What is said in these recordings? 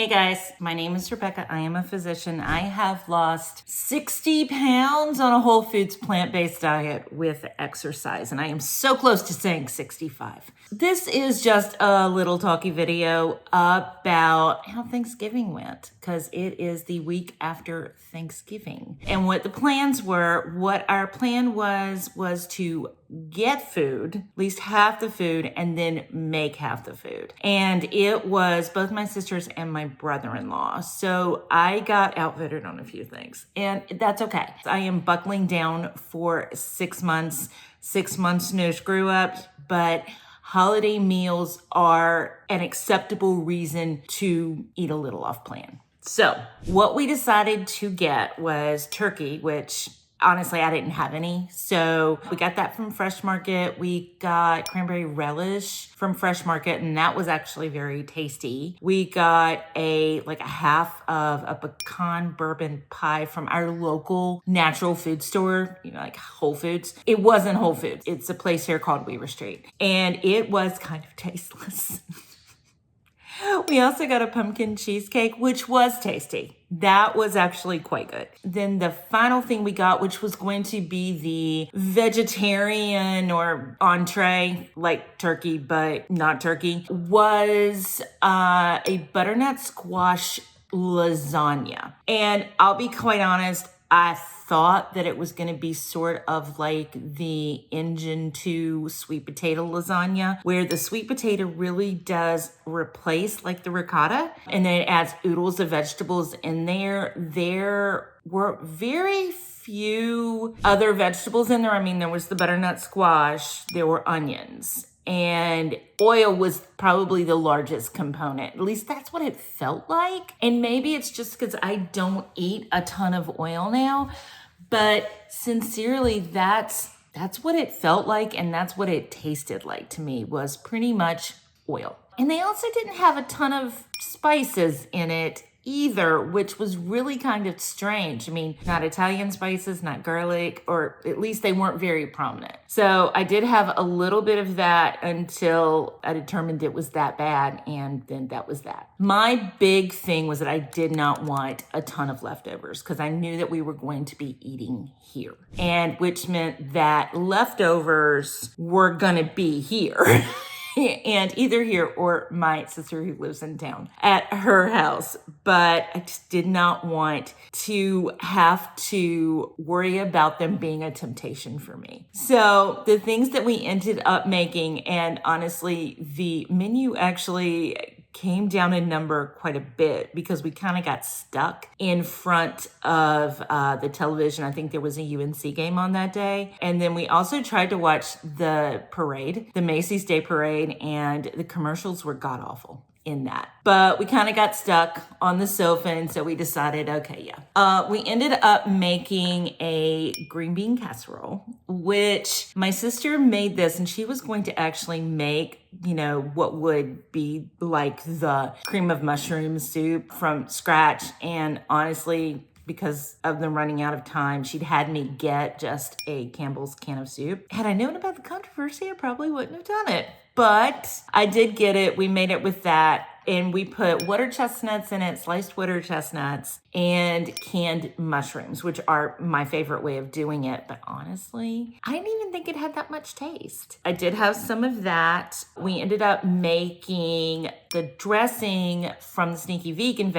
Hey guys, my name is Rebecca. I am a physician. I have lost 60 pounds on a whole foods plant-based diet with exercise, and I am so close to saying 65. This is just a little talky video about how Thanksgiving went, because it is the week after Thanksgiving. And what the plans were, what our plan was to get food, at least half the food, and then make half the food. And it was both my sisters and my brother-in-law. So I got outvoted on a few things, and that's okay. I am buckling down for 6 months, 6 months no screw ups, but holiday meals are an acceptable reason to eat a little off plan. So what we decided to get was turkey, which honestly, I didn't have any. So we got that from Fresh Market. We got cranberry relish from Fresh Market, and that was actually very tasty. We got a half of a pecan bourbon pie from our local natural food store, like Whole Foods. It wasn't Whole Foods. It's a place here called Weaver Street. And it was kind of tasteless. We also got a pumpkin cheesecake, which was tasty. That was actually quite good. Then the final thing we got, which was going to be the vegetarian or entree, like turkey, but not turkey, was a butternut squash lasagna. And I'll be quite honest, I thought that it was going to be sort of like the Engine 2 sweet potato lasagna, where the sweet potato really does replace like the ricotta, and then it adds oodles of vegetables in there. There were very few other vegetables in there. I mean, there was the butternut squash, there were onions, and oil was probably the largest component. At least that's what it felt like. And maybe it's just because I don't eat a ton of oil now, but sincerely, that's what it felt like, and that's what it tasted like to me, was pretty much oil. And they also didn't have a ton of spices in it either, which was really kind of strange. I mean, not Italian spices, not garlic, or at least they weren't very prominent. So I did have a little bit of that until I determined it was that bad, and then that was that. My big thing was that I did not want a ton of leftovers, because I knew that we were going to be eating here, and which meant that leftovers were gonna be here. And either here or my sister who lives in town at her house. But I just did not want to have to worry about them being a temptation for me. So the things that we ended up making, and honestly, the menu actually came down in number quite a bit, because we kind of got stuck in front of the television. I think there was a UNC game on that day. And then we also tried to watch the parade, the Macy's Day Parade, and the commercials were god-awful in that. But we kind of got stuck on the sofa, and so we decided, okay, yeah. We ended up making a green bean casserole, which my sister made this, and she was going to actually make, what would be like the cream of mushroom soup from scratch. And honestly, because of them running out of time, she'd had me get just a Campbell's can of soup. Had I known about the controversy, I probably wouldn't have done it. But I did get it. We made it with that. And we put water chestnuts in it, sliced water chestnuts, and canned mushrooms, which are my favorite way of doing it. But honestly, I didn't even think it had that much taste. I did have some of that. We ended up making the dressing from the Sneaky Vegan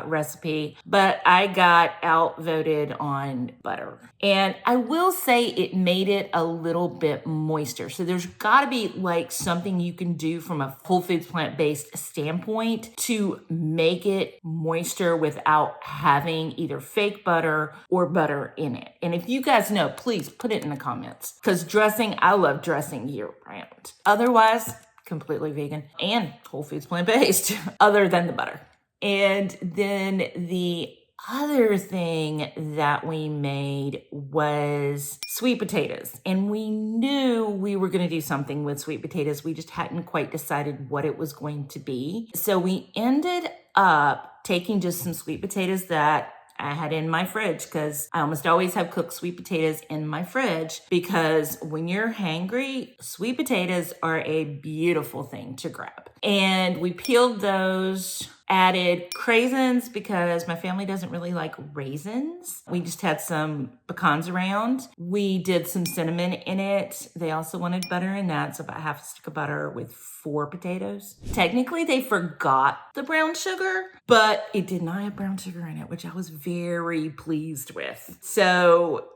recipe, but I got outvoted on butter. And I will say it made it a little bit moister. So there's gotta be like something you can do from a Whole Foods plant-based standpoint to make it moister without having either fake butter or butter in it. And if you guys know, please put it in the comments, because dressing, I love dressing year round. Otherwise, completely vegan and Whole Foods plant-based, other than the butter. And then the other thing that we made was sweet potatoes. And we knew we were going to do something with sweet potatoes. We just hadn't quite decided what it was going to be. So we ended up taking just some sweet potatoes that I had in my fridge, because I almost always have cooked sweet potatoes in my fridge, because when you're hangry, sweet potatoes are a beautiful thing to grab. And we peeled those added craisins because my family doesn't really like raisins. We just had some pecans around. We did some cinnamon in it. They also wanted butter in that, so about half a stick of butter with 4 potatoes. Technically, they forgot the brown sugar, but it did not have brown sugar in it, which I was very pleased with. So,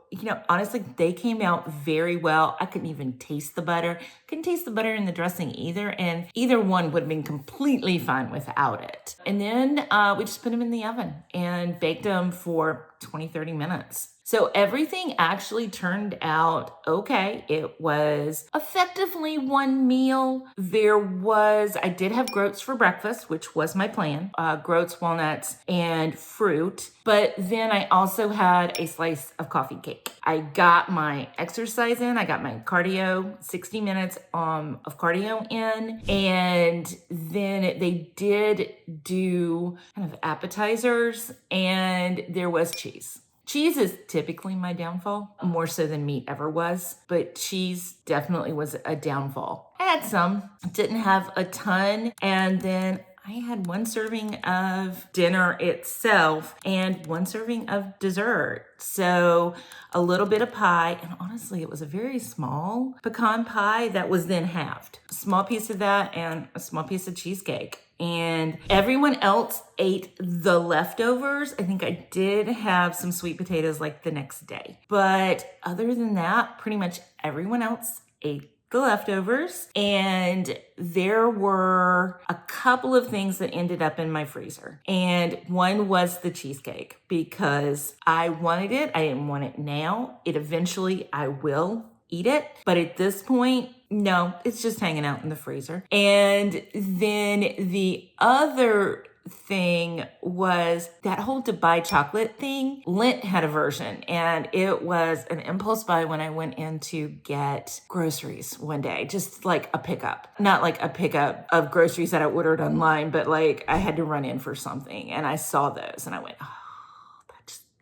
honestly, they came out very well. I couldn't even taste the butter. Couldn't taste the butter in the dressing either, and either one would have been completely fine without it. And then we just put them in the oven and baked them for 20-30 minutes. So everything actually turned out okay. It was effectively one meal. I did have groats for breakfast, which was my plan, groats, walnuts, and fruit. But then I also had a slice of coffee cake. I got my exercise in. I got my cardio, 60 minutes of cardio in. And then they did do kind of appetizers, and there was cheese. Cheese is typically my downfall, more so than meat ever was, but cheese definitely was a downfall. I had some, didn't have a ton, and then I had 1 serving of dinner itself and 1 serving of dessert. So a little bit of pie, and honestly, it was a very small pecan pie that was then halved. A small piece of that and a small piece of cheesecake. And everyone else ate the leftovers. I think I did have some sweet potatoes like the next day. But other than that, pretty much everyone else ate the leftovers. And there were a couple of things that ended up in my freezer. And one was the cheesecake because I wanted it. I didn't want it now. I will eat it. But at this point, no, it's just hanging out in the freezer. And then the other thing was that whole Dubai chocolate thing. Lint had a version, and it was an impulse buy when I went in to get groceries one day, just like a pickup, not like a pickup of groceries that I ordered online, but like I had to run in for something, and I saw those and I went,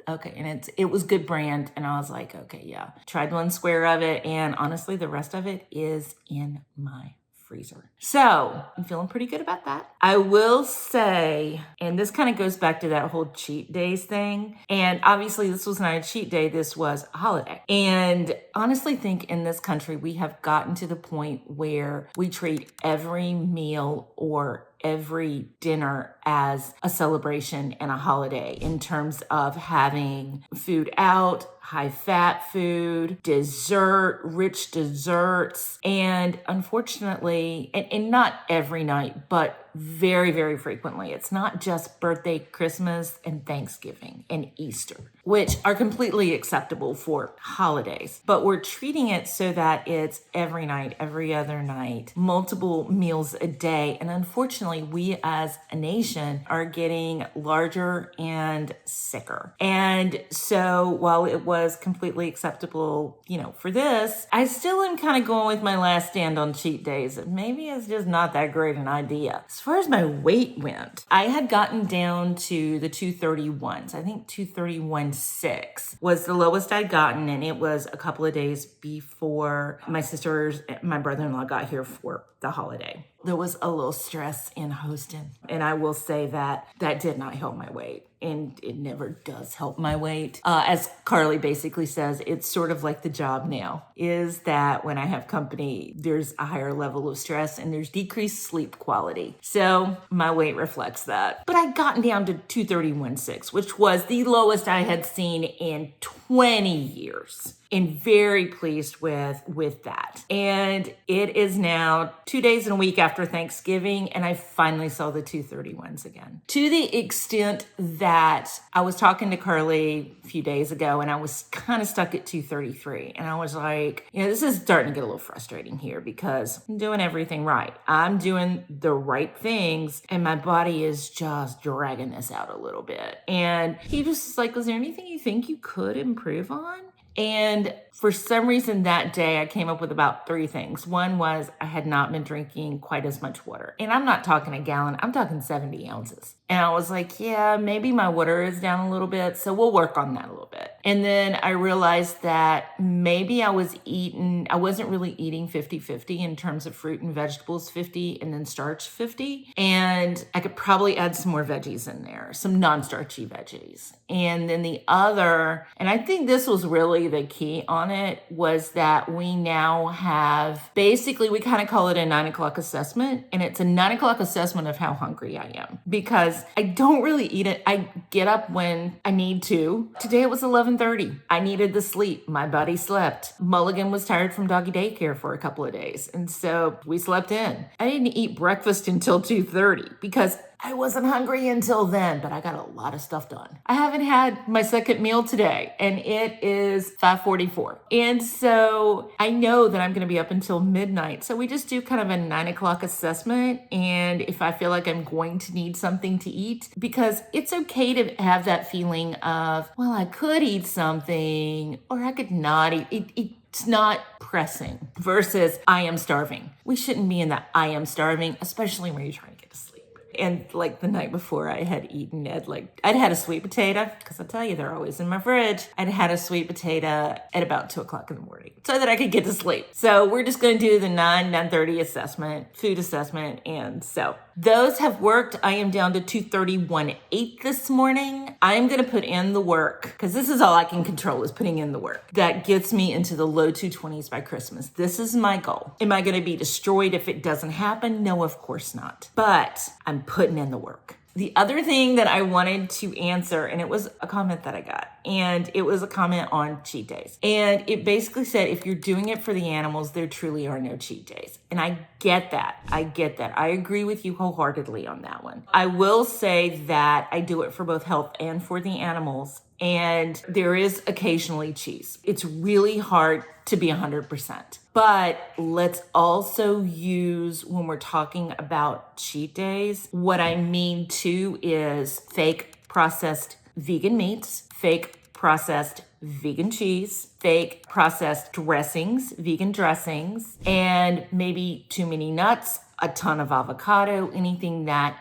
okay, and it was good brand, and I was like, okay, yeah. Tried 1 square of it, and honestly, the rest of it is in my freezer. So I'm feeling pretty good about that. I will say, and this kind of goes back to that whole cheat days thing. And obviously this was not a cheat day. This was a holiday. And honestly think in this country, we have gotten to the point where we treat every meal or every dinner as a celebration and a holiday in terms of having food out, high fat food, dessert, rich desserts. And unfortunately, and not every night, but very, very frequently, it's not just birthday, Christmas, and Thanksgiving and Easter, which are completely acceptable for holidays. But we're treating it so that it's every night, every other night, multiple meals a day. And unfortunately, we as a nation are getting larger and sicker. And so while it was completely acceptable, for this, I still am kind of going with my last stand on cheat days. Maybe it's just not that great an idea. As far as my weight went, I had gotten down to the 231s. I think 231.6 was the lowest I'd gotten, and it was a couple of days before my brother-in-law got here for the holiday. There was a little stress in hosting, and I will say that did not help my weight, and it never does help my weight. As Carly basically says, it's sort of like the job now, is that when I have company, there's a higher level of stress and there's decreased sleep quality. So my weight reflects that. But I'd gotten down to 231.6, which was the lowest I had seen in 20 years. And very pleased with that. And it is now 2 days and a week after Thanksgiving, and I finally saw the 231s again. To the extent that I was talking to Carly a few days ago, and I was kind of stuck at 233. And I was like, this is starting to get a little frustrating here because I'm doing everything right. I'm doing the right things, and my body is just dragging this out a little bit. And he just was like, was there anything you think you could improve on? And for some reason that day, I came up with about 3 things. One was I had not been drinking quite as much water. And I'm not talking a gallon, I'm talking 70 ounces. And I was like, yeah, maybe my water is down a little bit. So we'll work on that a little bit. And then I realized that maybe I wasn't really eating 50-50 in terms of fruit and vegetables 50 and then starch 50. And I could probably add some more veggies in there, some non-starchy veggies. And then the other, and I think this was really the key on it, was that we now have, basically we kind of call it a 9 o'clock assessment. And it's a 9 o'clock assessment of how hungry I am, because I don't really eat it. I get up when I need to. Today it was 11:30. I needed the sleep. My body slept. Mulligan was tired from doggy daycare for a couple of days. And so we slept in. I didn't eat breakfast until 2:30 because I wasn't hungry until then, but I got a lot of stuff done. I haven't had my second meal today, and it is 5:44. And so I know that I'm going to be up until midnight. So we just do kind of a 9 o'clock assessment. And if I feel like I'm going to need something to eat, because it's okay to have that feeling of, well, I could eat something or I could not eat. It's not pressing versus I am starving. We shouldn't be in that I am starving, especially when you're trying to get to sleep. And like the night before I'd had a sweet potato, because I tell you, they're always in my fridge. I'd had a sweet potato at about 2 o'clock in the morning so that I could get to sleep. So we're just going to do the 9:30 assessment, food assessment. And so those have worked. I am down to 231.8 this morning. I'm going to put in the work, because this is all I can control, is putting in the work. That gets me into the low 220s by Christmas. This is my goal. Am I going to be destroyed if it doesn't happen? No, of course not. But I'm putting in the work. The other thing that I wanted to answer, and it was a comment that I got, and it was a comment on cheat days. And it basically said, if you're doing it for the animals, there truly are no cheat days. And I get that. I agree with you wholeheartedly on that one. I will say that I do it for both health and for the animals. And there is occasionally cheese. It's really hard to be 100%. But let's also use, when we're talking about cheat days, what I mean too is fake processed vegan meats, fake processed vegan cheese, fake processed dressings, vegan dressings, and maybe too many nuts, a ton of avocado, anything that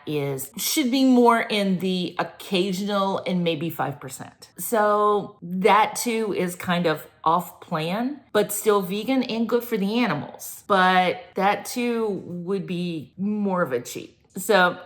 should be more in the occasional and maybe 5%. So that too is kind of off plan, but still vegan and good for the animals. But that too would be more of a cheat. So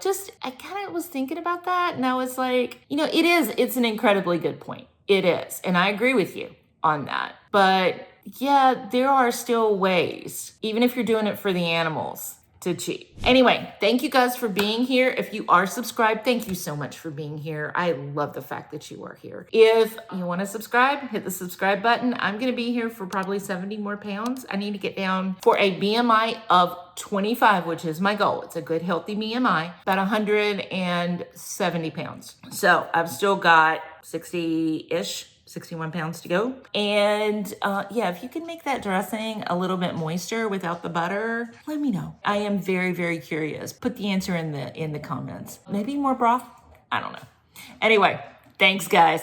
I kind of was thinking about that, and I was like, it's an incredibly good point. It is. And I agree with you on that. But yeah, there are still ways, even if you're doing it for the animals, to cheat. Anyway, thank you guys for being here. If you are subscribed, thank you so much for being here. I love the fact that you are here. If you want to subscribe, hit the subscribe button. I'm going to be here for probably 70 more pounds. I need to get down for a BMI of 25, which is my goal. It's a good, healthy BMI, about 170 pounds. So I've still got 61 pounds to go. And if you can make that dressing a little bit moister without the butter, let me know. I am very, very curious. Put the answer in the comments. Maybe more broth? I don't know. Anyway, thanks guys.